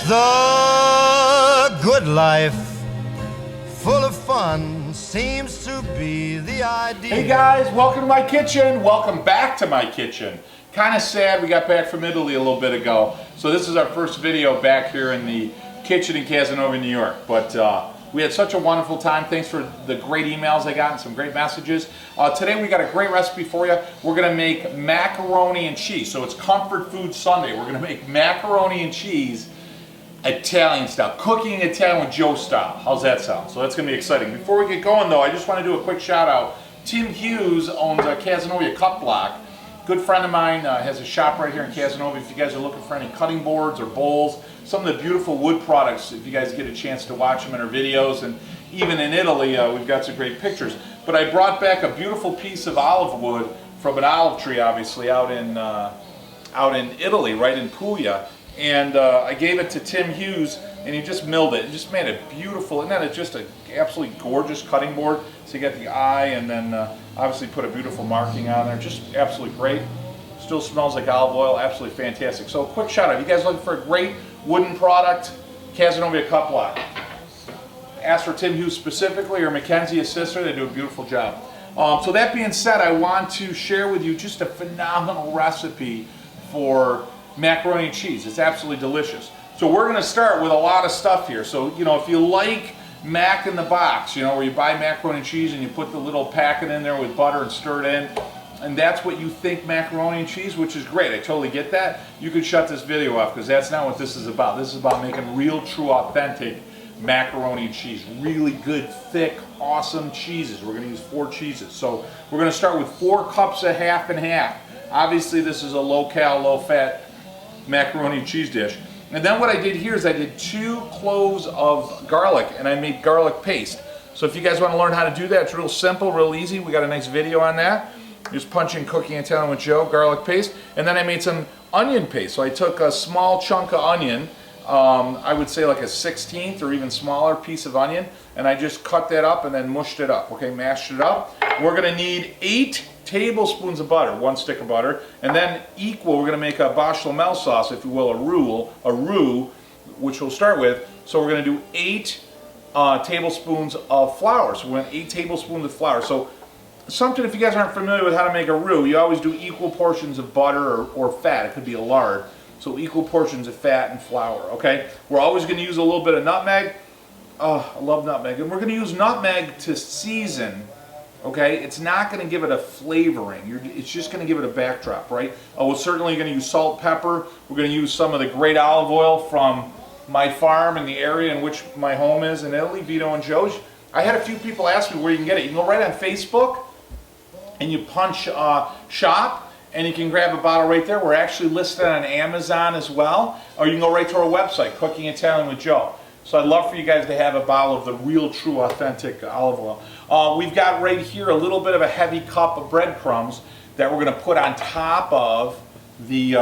The good life, full of fun, seems to be the idea. Hey guys, welcome to my kitchen. Welcome back to my kitchen. Kind of sad we got back from Italy a little bit ago, so this is our first video back here in the kitchen in Casanova, New York. But we had such a wonderful time. Thanks for the great emails I got and some great messages. Today we got a great recipe for you. We're going to make macaroni and cheese. So it's Comfort Food Sunday. We're going to make macaroni and cheese Italian style, cooking Italian with Joe style. How's that sound? So that's going to be exciting. Before we get going though, I just want to do a quick shout out. Tim Hughes owns Casanova Cut Block. Good friend of mine, has a shop right here in Casanova. If you guys are looking for any cutting boards or bowls, some of the beautiful wood products, if you guys get a chance to watch them in our videos, and even in Italy, we've got some great pictures. But I brought back a beautiful piece of olive wood from an olive tree, obviously, out in Italy, right in Puglia. And I gave it to Tim Hughes, and he just milled it and just made it beautiful. And then it's just an absolutely gorgeous cutting board. So you got the eye, and then obviously put a beautiful marking on there. Just absolutely great. Still smells like olive oil. Absolutely fantastic. So a quick shout out. You guys looking for a great wooden product? Casanova Cut Block. Ask for Tim Hughes specifically, or Mackenzie, his sister. They do a beautiful job. So that being said, I want to share with you just a phenomenal recipe for macaroni and cheese. It's absolutely delicious. So we're going to start with a lot of stuff here. So, you know, if you like mac in the box, you know, where you buy macaroni and cheese and you put the little packet in there with butter and stir it in, and that's what you think macaroni and cheese, which is great. I totally get that. You could shut this video off because that's not what this is about. This is about making real, true, authentic macaroni and cheese. Really good, thick, awesome cheeses. We're going to use 4 cheeses. So we're going to start with 4 cups of half and half. Obviously, this is a low-cal, low-fat macaroni and cheese dish. And then what I did here is I did 2 cloves of garlic, and I made garlic paste. So if you guys want to learn how to do that, it's real simple, real easy. We got a nice video on that. Just punch in Cooking Italian with Joe, garlic paste. And then I made some onion paste. So I took a small chunk of onion, I would say like a 1/16 or even smaller piece of onion, and I just cut that up and then mushed it up, okay, mashed it up. We're going to need 8 tablespoons of butter, 1 stick of butter, and then equal, we're going to make a bechamel sauce, if you will, a roux, which we'll start with. So we're going to do 8 tablespoons of flour. So we're going to 8 tablespoons of flour. So something, if you guys aren't familiar with how to make a roux, you always do equal portions of butter or fat. It could be a lard. So equal portions of fat and flour, okay? We're always going to use a little bit of nutmeg. Oh, I love nutmeg. And we're going to use nutmeg to season. Okay, it's not going to give it a flavoring. It's just going to give it a backdrop, right? We're certainly going to use salt, pepper. We're going to use some of the great olive oil from my farm in the area in which my home is in Italy, Vito and Joe's. I had a few people ask me where you can get it. You can go right on Facebook and you punch shop, and you can grab a bottle right there. We're actually listed on Amazon as well. Or you can go right to our website, Cooking Italian with Joe. So I'd love for you guys to have a bottle of the real, true, authentic olive oil. We've got right here a little bit of a heavy cup of breadcrumbs that we're going to put on top of the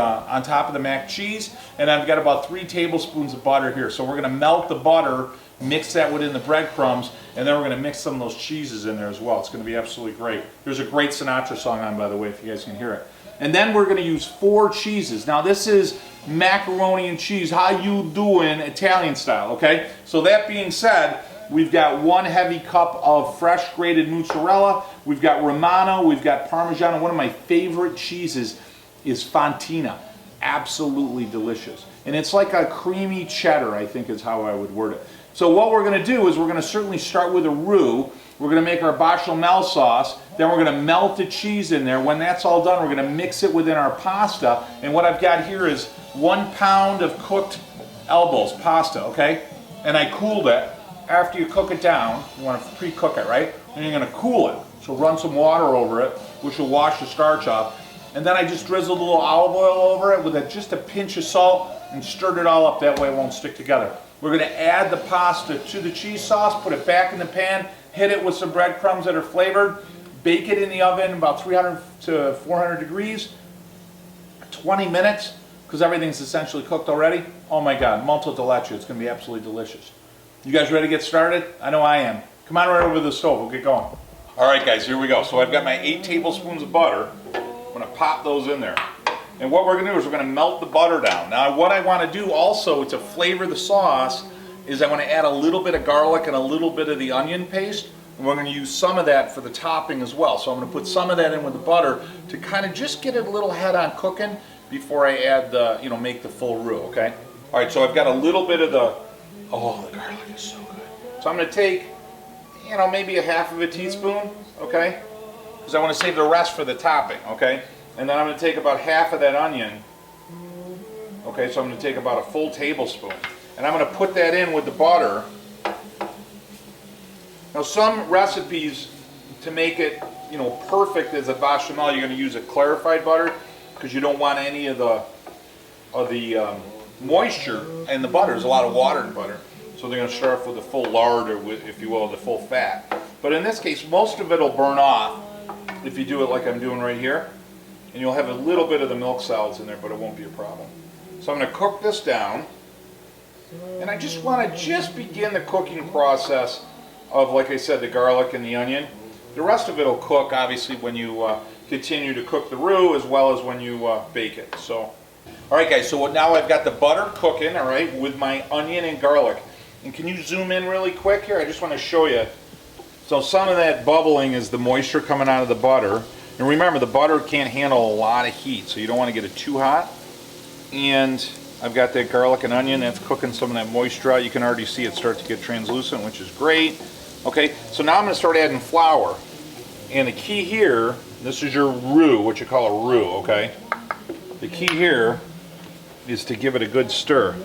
mac cheese, and I've got about 3 tablespoons of butter here. So we're going to melt the butter, mix that within the breadcrumbs, and then we're going to mix some of those cheeses in there as well. It's going to be absolutely great. There's a great Sinatra song on, by the way, if you guys can hear it. And then we're going to use 4 cheeses. Now this is macaroni and cheese, how you doing, Italian style, okay? So that being said, we've got 1 heavy cup of fresh grated mozzarella, we've got Romano, we've got Parmesan, and one of my favorite cheeses is Fontina. Absolutely delicious. And it's like a creamy cheddar, I think is how I would word it. So what we're going to do is we're going to certainly start with a roux. We're going to make our bechamel sauce, then we're going to melt the cheese in there. When that's all done, we're going to mix it within our pasta. And what I've got here is 1 pound of cooked elbows, pasta, okay? And I cooled it. After you cook it down, you want to pre-cook it, right? And you're going to cool it. So run some water over it, which will wash the starch off. And then I just drizzled a little olive oil over it with just a pinch of salt and stirred it all up. That way it won't stick together. We're going to add the pasta to the cheese sauce, put it back in the pan, hit it with some breadcrumbs that are flavored, bake it in the oven about 300 to 400 degrees, 20 minutes, because everything's essentially cooked already. Oh my God, molto di leche, it's going to be absolutely delicious. You guys ready to get started? I know I am. Come on right over to the stove, we'll get going. All right guys, here we go. So I've got my 8 tablespoons of butter. I'm going to pop those in there. And what we're going to do is we're going to melt the butter down. Now what I want to do also to flavor the sauce is I want to add a little bit of garlic and a little bit of the onion paste. And we're going to use some of that for the topping as well. So I'm going to put some of that in with the butter to kind of just get it a little head on cooking before I add the, make the full roux, okay? All right, so I've got a little bit of the garlic is so good. So I'm going to take, maybe a half of a teaspoon, okay? Because I want to save the rest for the topping, okay? And then I'm going to take about half of that onion. Okay, so I'm going to take about a full tablespoon. And I'm going to put that in with the butter. Now some recipes, to make it, perfect as a bechamel, you're going to use a clarified butter because you don't want any of the moisture in the butter. There's a lot of water in butter. So they're going to start off with the full lard, or with, if you will, the full fat. But in this case, most of it will burn off if you do it like I'm doing right here. And you'll have a little bit of the milk solids in there, but it won't be a problem. So I'm going to cook this down. And I just want to begin the cooking process of, like I said, the garlic and the onion. The rest of it will cook, obviously, when you continue to cook the roux, as well as when you bake it. So, all right, guys, so now I've got the butter cooking, all right, with my onion and garlic. And can you zoom in really quick here? I just want to show you. So some of that bubbling is the moisture coming out of the butter. And remember, the butter can't handle a lot of heat, so you don't want to get it too hot. And I've got that garlic and onion that's cooking some of that moisture out. You can already see it start to get translucent, which is great. Okay, so now I'm going to start adding flour. And the key here, this is your roux, what you call a roux, okay? The key here is to give it a good stir.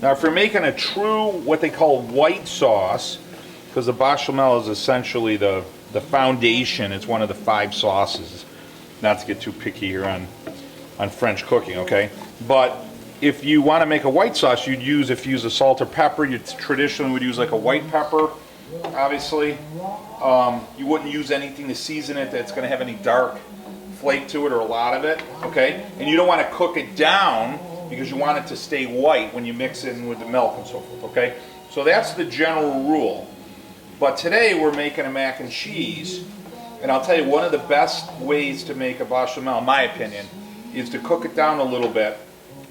Now if you're making a true, what they call white sauce, because the bechamel is essentially the foundation, it's one of the 5 sauces. Not to get too picky here on French cooking, okay? But if you want to make a white sauce, if you use a salt or pepper, you traditionally would use like a white pepper, obviously. You wouldn't use anything to season it that's going to have any dark flake to it, or a lot of it, okay? And you don't want to cook it down because you want it to stay white when you mix it in with the milk and so forth, okay? So that's the general rule. But today we're making a mac and cheese, and I'll tell you, one of the best ways to make a bechamel, in my opinion, is to cook it down a little bit.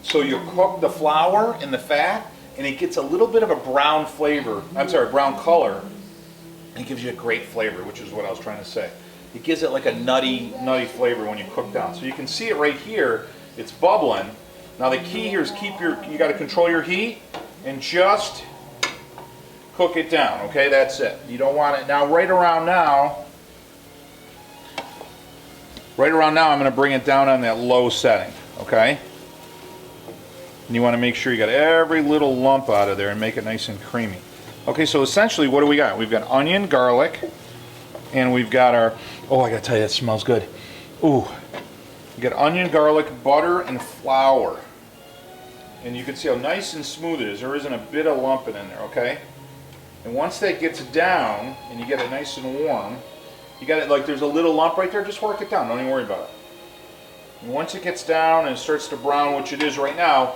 So you cook the flour in the fat, and it gets a little bit of a brown flavor, brown color, and it gives you a great flavor, which is what I was trying to say. It gives it like a nutty flavor when you cook down. So you can see it right here, it's bubbling. Now the key here is you got to control your heat and just cook it down, okay? That's it. You don't want it, now right around now I'm going to bring it down on that low setting, okay? And you want to make sure you got every little lump out of there and make it nice and creamy. Okay, so essentially what do we got? We've got onion, garlic, and we've got our, oh, I gotta tell you, that smells good. Ooh. We got onion, garlic, butter, and flour. And you can see how nice and smooth it is. There isn't a bit of lump in there, okay? And once that gets down, and you get it nice and warm, you got it like there's a little lump right there, just work it down, don't even worry about it. And once it gets down and it starts to brown, which it is right now,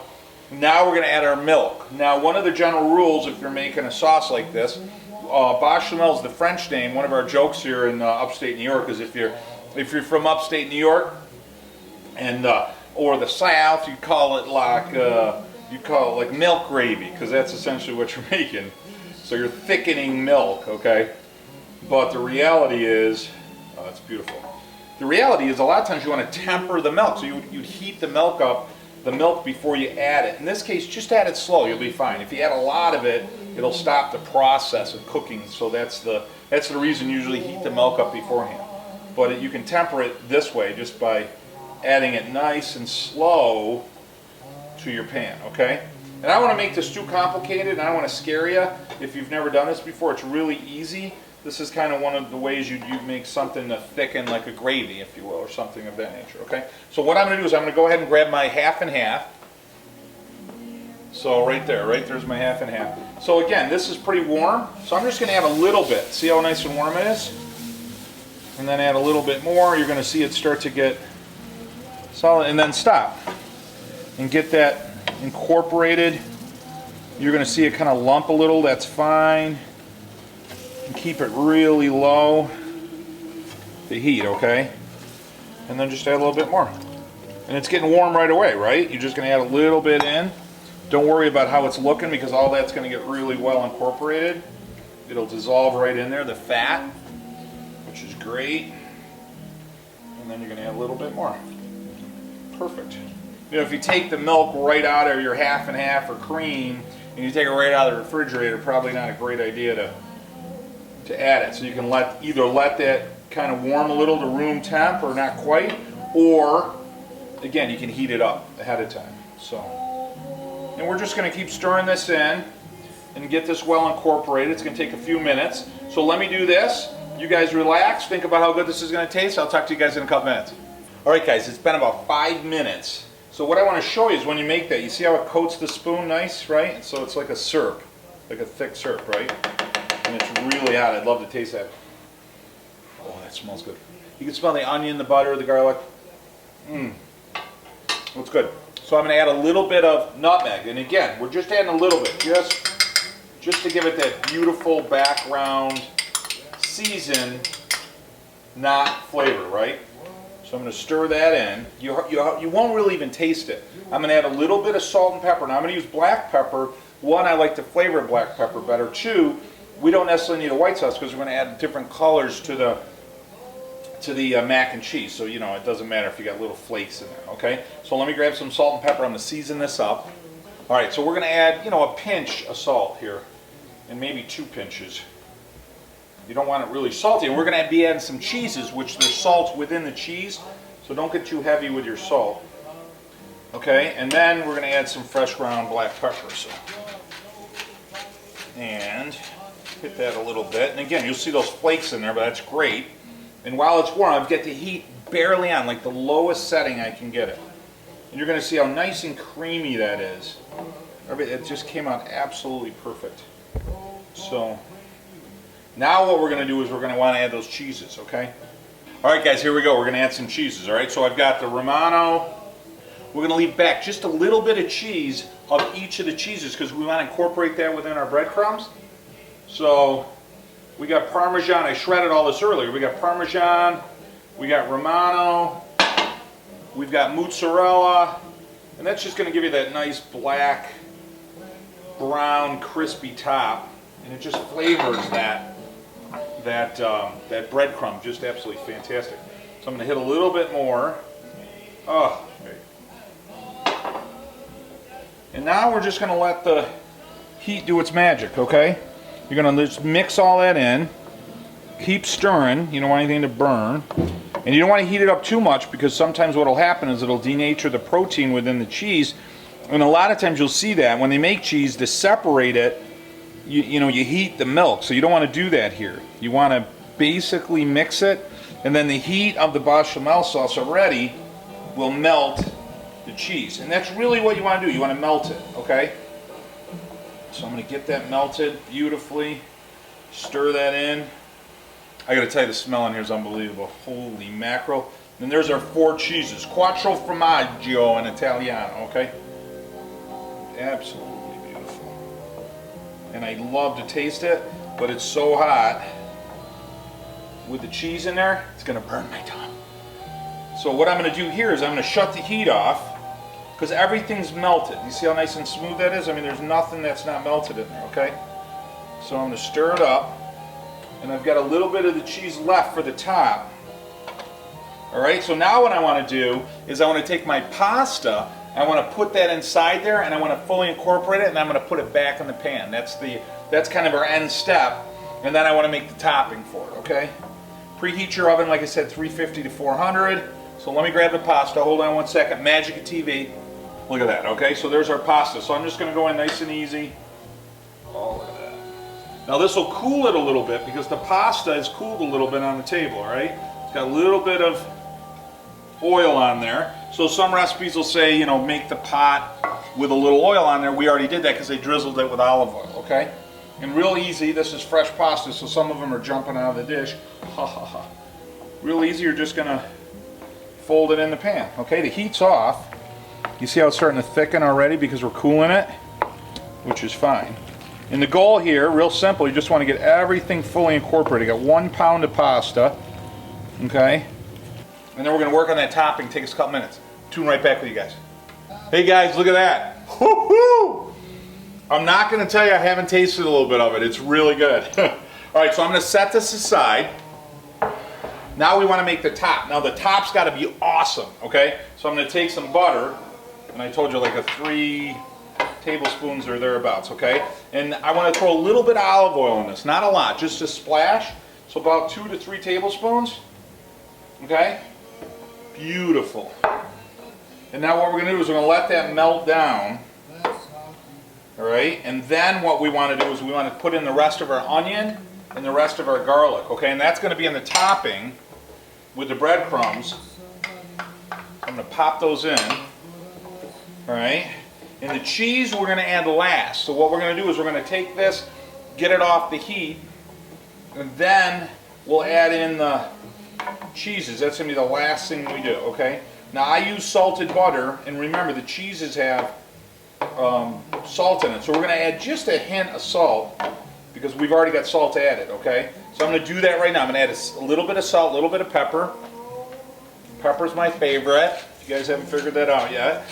now we're going to add our milk. Now one of the general rules if you're making a sauce like this, bechamel is the French name. One of our jokes here in upstate New York is if you're from upstate New York and or the South, you call it like milk gravy, because that's essentially what you're making. So you're thickening milk, okay? But the reality is, oh, that's beautiful. The reality is a lot of times you want to temper the milk, so you'd heat the milk up, before you add it. In this case, just add it slow, you'll be fine. If you add a lot of it, it'll stop the process of cooking, so that's the reason you usually heat the milk up beforehand. But you can temper it this way, just by adding it nice and slow to your pan, okay? And I don't want to make this too complicated, and I don't want to scare you. If you've never done this before, it's really easy. This is kind of one of the ways you make something to thicken, like a gravy, if you will, or something of that nature, okay? So what I'm going to do is I'm going to go ahead and grab my half and half. So right there's my half and half. So again, this is pretty warm, so I'm just going to add a little bit. See how nice and warm it is? And then add a little bit more. You're going to see it start to get solid, and then stop. And get that incorporated. You're going to see it kind of lump a little, that's fine. And keep it really low, the heat, okay? And then just add a little bit more. And it's getting warm right away, right? You're just going to add a little bit in. Don't worry about how it's looking because all that's going to get really well incorporated. It'll dissolve right in there, the fat, which is great. And then you're going to add a little bit more. Perfect. You know, if you take the milk right out of your half and half or cream and you take it right out of the refrigerator, probably not a great idea to add it. So you can either let that kind of warm a little to room temp or not quite, or again, you can heat it up ahead of time. So, and we're just going to keep stirring this in and get this well incorporated. It's going to take a few minutes. So let me do this. You guys relax. Think about how good this is going to taste. I'll talk to you guys in a couple minutes. All right, guys, it's been about 5 minutes. So what I want to show you is when you make that, you see how it coats the spoon nice, right? So it's like a syrup, like a thick syrup, right? And it's really hot. I'd love to taste that. Oh, that smells good. You can smell the onion, the butter, the garlic. Looks good. So I'm going to add a little bit of nutmeg. And again, we're just adding a little bit, just to give it that beautiful background season, not flavor, right? So I'm going to stir that in. You won't really even taste it. I'm going to add a little bit of salt and pepper. Now I'm going to use black pepper. One, I like the flavor of black pepper better. Two, we don't necessarily need a white sauce because we're going to add different colors to the mac and cheese. So, you know, it doesn't matter if you got little flakes in there, okay? So let me grab some salt and pepper. I'm going to season this up. All right, so we're going to add, you know, a pinch of salt here and maybe 2 pinches. You don't want it really salty. And we're going to be adding some cheeses, which there's salt within the cheese, so don't get too heavy with your salt. Okay, and then we're going to add some fresh ground black pepper. So, and hit that a little bit. And again, you'll see those flakes in there, but that's great. And while it's warm, I've got the heat barely on, like the lowest setting I can get it. And you're going to see how nice and creamy that is. It just came out absolutely perfect. So now what we're going to do is we're going to want to add those cheeses, okay? All right, guys, here we go. We're going to add some cheeses, all right? So I've got the Romano. We're going to leave back just a little bit of cheese of each of the cheeses because we want to incorporate that within our breadcrumbs. So we got Parmesan. I shredded all this earlier. We got Parmesan. We got Romano. We've got mozzarella. And that's just going to give you that nice black, brown, crispy top. And it just flavors that breadcrumb just absolutely fantastic. So I'm going to hit a little bit more. Oh, okay. And now we're just going to let the heat do its magic, okay? You're going to just mix all that in. Keep stirring. You don't want anything to burn. And you don't want to heat it up too much because sometimes what will happen is it'll denature the protein within the cheese. And a lot of times you'll see that when they make cheese, to separate it, you heat the milk. So you don't want to do that here. You want to basically mix it, and then the heat of the bechamel sauce already will melt the cheese. And that's really what you want to do. You want to melt it, okay? So I'm going to get that melted beautifully. Stir that in. I got to tell you, the smell in here is unbelievable. Holy mackerel. And there's our 4 cheeses. Quattro formaggio in Italiano, okay? Absolutely beautiful. And I love to taste it, but it's so hot. With the cheese in there, it's going to burn my tongue. So what I'm going to do here is I'm going to shut the heat off because everything's melted. You see how nice and smooth that is? I mean, there's nothing that's not melted in there, okay? So I'm going to stir it up. And I've got a little bit of the cheese left for the top. All right, so now what I want to do is I want to take my pasta, I want to put that inside there, and I want to fully incorporate it, and I'm going to put it back in the pan. That's kind of our end step, and then I want to make the topping for it, okay? Preheat your oven, like I said, 350 to 400. So let me grab the pasta. Hold on one second. Magic of TV. Look at that, okay? So there's our pasta. So I'm just going to go in nice and easy. Oh, look at that. Now this will cool it a little bit because the pasta is cooled a little bit on the table, all right? It's got a little bit of oil on there. So some recipes will say, you know, make the pot with a little oil on there. We already did that because they drizzled it with olive oil, okay? And real easy, this is fresh pasta, so some of them are jumping out of the dish. Ha ha ha. Real easy, you're just gonna fold it in the pan, okay? The heat's off. You see how it's starting to thicken already because we're cooling it, which is fine. And the goal here, real simple, you just want to get everything fully incorporated. You got 1 pound of pasta, okay? And then we're going to work on that topping. Take us a couple minutes. tune right back with you guys. Hey guys, look at that. Woo-hoo! I'm not going to tell you I haven't tasted a little bit of it. It's really good. All right, so I'm going to set this aside. Now we want to make the top. Now the top's got to be awesome, okay? So I'm going to take some butter, and I told you like a 3 tablespoons or thereabouts, okay? And I want to throw a little bit of olive oil in this, not a lot, just a splash. So about 2 to 3 tablespoons, okay? Beautiful. And now what we're going to do is we're going to let that melt down. All right, and then what we want to do is we want to put in the rest of our onion and the rest of our garlic, okay? And that's going to be in the topping with the breadcrumbs. I'm going to pop those in, all right? And the cheese we're going to add last. So what we're going to do is we're going to take this, get it off the heat, and then we'll add in the cheeses. That's going to be the last thing we do, okay? Now I use salted butter, and remember the cheeses have salt in it, so we're going to add just a hint of salt because we've already got salt added, okay? So I'm going to do that right now. I'm going to add a little bit of salt, a little bit of pepper. Pepper's my favorite. If you guys haven't figured that out yet,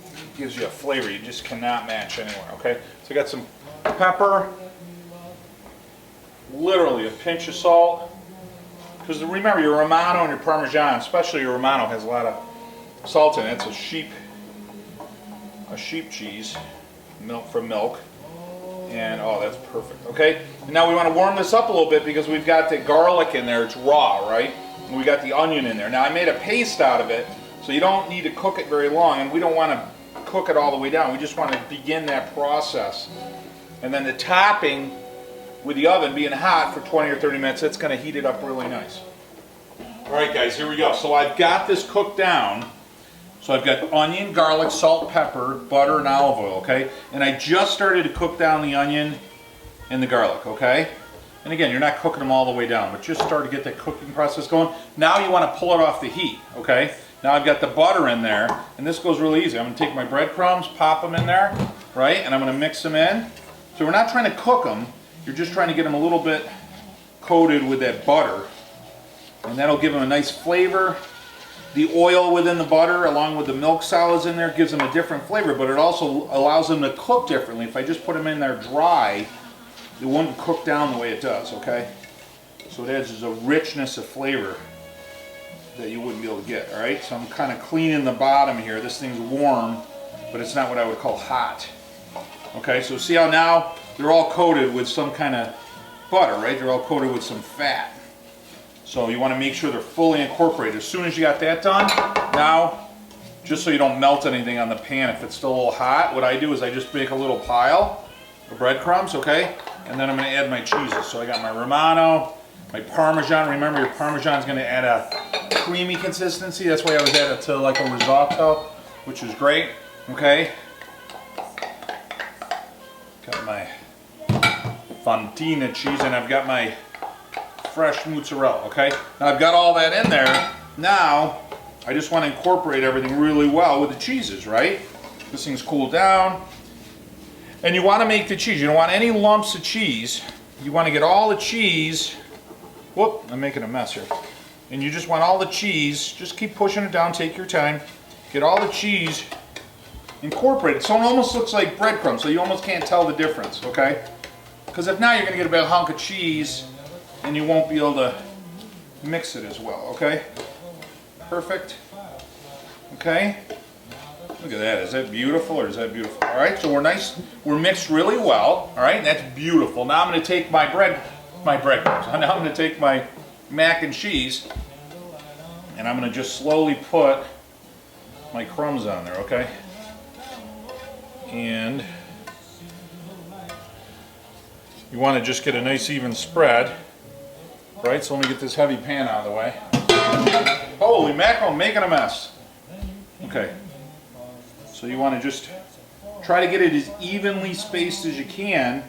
it gives you a flavor you just cannot match anywhere, okay? So I got some pepper, literally a pinch of salt, because remember your Romano and your Parmesan, especially your Romano, has a lot of salt in it. It's a sheep cheese, milk from milk, and oh, that's perfect. Okay, and now we want to warm this up a little bit because we've got the garlic in there. It's raw, right? And we got the onion in there. Now I made a paste out of it, so you don't need to cook it very long, and we don't want to cook it all the way down. We just want to begin that process, and then the topping with the oven being hot for 20 or 30 minutes, it's going to heat it up really nice. All right, guys, here we go. So I've got this cooked down. So I've got onion, garlic, salt, pepper, butter, and olive oil, okay? And I just started to cook down the onion and the garlic, okay? And again, you're not cooking them all the way down, but just start to get that cooking process going. Now you want to pull it off the heat, okay? Now I've got the butter in there, and this goes really easy. I'm going to take my breadcrumbs, pop them in there, right? And I'm going to mix them in. So we're not trying to cook them. You're just trying to get them a little bit coated with that butter. And that'll give them a nice flavor. The oil within the butter, along with the milk solids in there, gives them a different flavor, but it also allows them to cook differently. If I just put them in there dry, it won't cook down the way it does, okay? So it adds a richness of flavor that you wouldn't be able to get, all right? So I'm kind of cleaning the bottom here. This thing's warm, but it's not what I would call hot. Okay, so see how now they're all coated with some kind of butter, right? They're all coated with some fat. So you want to make sure they're fully incorporated. As soon as you got that done, now, just so you don't melt anything on the pan if it's still a little hot, what I do is I just make a little pile of breadcrumbs, okay? And then I'm going to add my cheeses. So I got my Romano, my Parmesan. Remember, your Parmesan is going to add a creamy consistency. That's why I always add it to like a risotto, which is great, okay? Got my fontina cheese, and I've got my fresh mozzarella, okay? Now I've got all that in there. Now, I just want to incorporate everything really well with the cheeses, right? This thing's cooled down. And you want to make the cheese. You don't want any lumps of cheese. You want to get all the cheese. Whoop, I'm making a mess here. And you just want all the cheese. Just keep pushing it down, take your time. Get all the cheese incorporated. So it almost looks like breadcrumbs, so you almost can't tell the difference, okay? Because if not, you're going to get a big hunk of cheese and you won't be able to mix it as well, okay? Perfect. Okay? Look at that. Is that beautiful or is that beautiful? All right, so we're mixed really well, all right? And that's beautiful. Now I'm going to take my breadcrumbs. Now I'm going to take my mac and cheese and I'm going to just slowly put my crumbs on there, okay? And you want to just get a nice even spread, right? So let me get this heavy pan out of the way. Holy mackerel, I'm making a mess. Okay. So you want to just try to get it as evenly spaced as you can.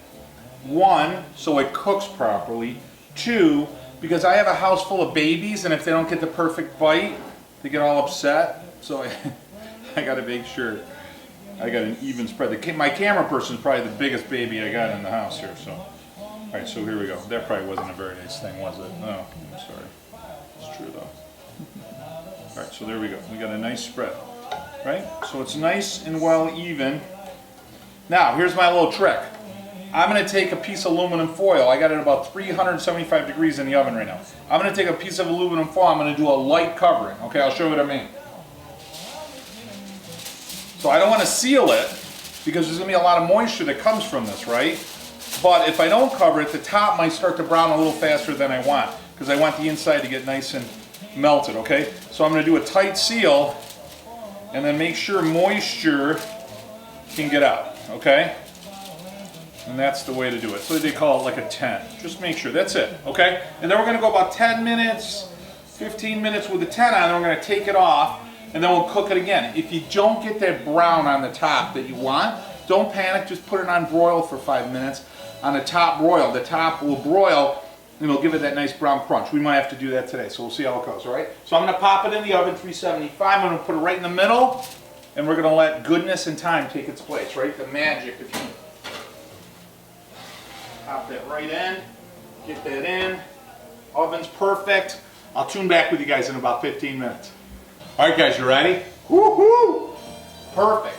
One, so it cooks properly. Two, because I have a house full of babies, and if they don't get the perfect bite, they get all upset. So I got to make sure I got an even spread. My camera person is probably the biggest baby I got in the house here. So, all right, so here we go. That probably wasn't a very nice thing, was it? No, I'm sorry. It's true though. All right, so there we go. We got a nice spread. right? So it's nice and well even. Now, here's my little trick. I'm going to take a piece of aluminum foil. I got it about 375 degrees in the oven right now. I'm going to take a piece of aluminum foil. I'm going to do a light covering. Okay, I'll show you what I mean. So I don't want to seal it because there's going to be a lot of moisture that comes from this, right? But if I don't cover it, the top might start to brown a little faster than I want because I want the inside to get nice and melted, okay? So I'm going to do a tight seal and then make sure moisture can get out, okay? And that's the way to do it. So they call it like a tent. Just make sure, that's it, okay? And then we're gonna go about 10 minutes, 15 minutes with the tent on, and we're gonna take it off, and then we'll cook it again. If you don't get that brown on the top that you want, don't panic, just put it on broil for 5 minutes. On the top broil, the top will broil, and it'll give it that nice brown crunch. We might have to do that today, so we'll see how it goes, all right? So I'm gonna pop it in the oven, 375, I'm gonna put it right in the middle, and we're gonna let goodness and time take its place, right? The magic, if you pop that right in, get that in. Oven's perfect. I'll tune back with you guys in about 15 minutes. All right, guys, you ready? Woohoo! Perfect.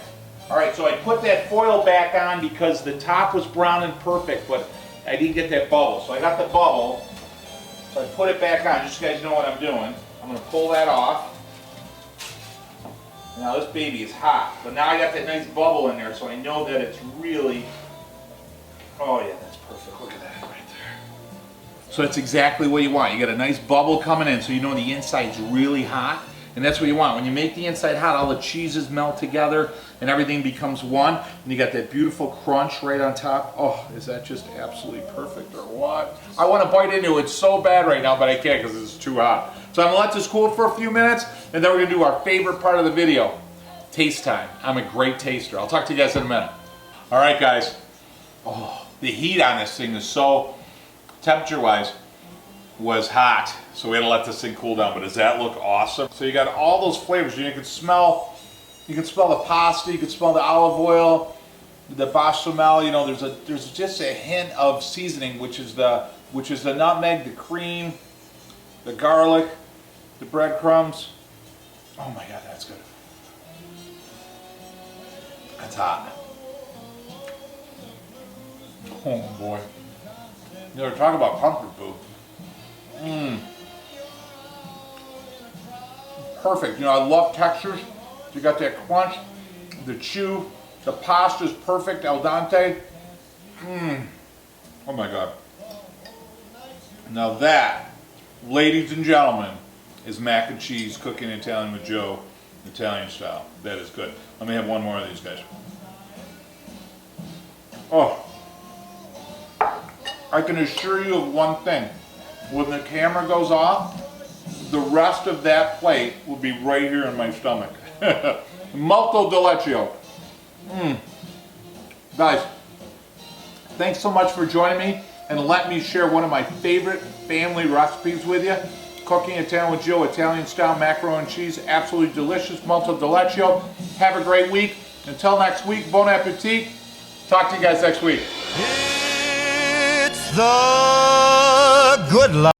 All right, so I put that foil back on because the top was brown and perfect, but I didn't get that bubble. So I got the bubble, so I put it back on, just so you guys know what I'm doing. I'm gonna pull that off. Now this baby is hot, but now I got that nice bubble in there, so I know that it's really, oh yeah, that's perfect. Look at that right there. So that's exactly what you want. You got a nice bubble coming in, so you know the inside's really hot, and that's what you want. When you make the inside hot, all the cheeses melt together, and everything becomes one, and you got that beautiful crunch right on top. Oh, is that just absolutely perfect or what? I want to bite into it so bad right now, but I can't because it's too hot. So I'm gonna let this cool for a few minutes, and then we're gonna do our favorite part of the video, taste time. I'm a great taster. I'll talk to you guys in a minute. All right, guys. Oh, the heat on this thing is so, temperature-wise, was hot, so we had to let this thing cool down. But does that look awesome? So you got all those flavors. You can smell the pasta, you can smell the olive oil, the bechamel. You know, there's just a hint of seasoning, which is the nutmeg, the cream, the garlic, the breadcrumbs. Oh my God, that's good. That's hot. Oh boy. You know, talk about comfort food. Perfect. You know, I love textures. You got that crunch, the chew, the pasta's perfect, al dente. Oh my God. Now that, ladies and gentlemen, is mac and cheese cooking Italian with Joe, Italian style. That is good. Let me have one more of these guys. Oh. I can assure you of one thing. When the camera goes off, the rest of that plate will be right here in my stomach. Molto deleccio. Guys, thanks so much for joining me, and let me share one of my favorite family recipes with you. Cooking Italian with Joe, Italian style macaroni and cheese. Absolutely delicious, molto deleccio. Have a great week. Until next week, bon appetit. Talk to you guys next week. It's the good life.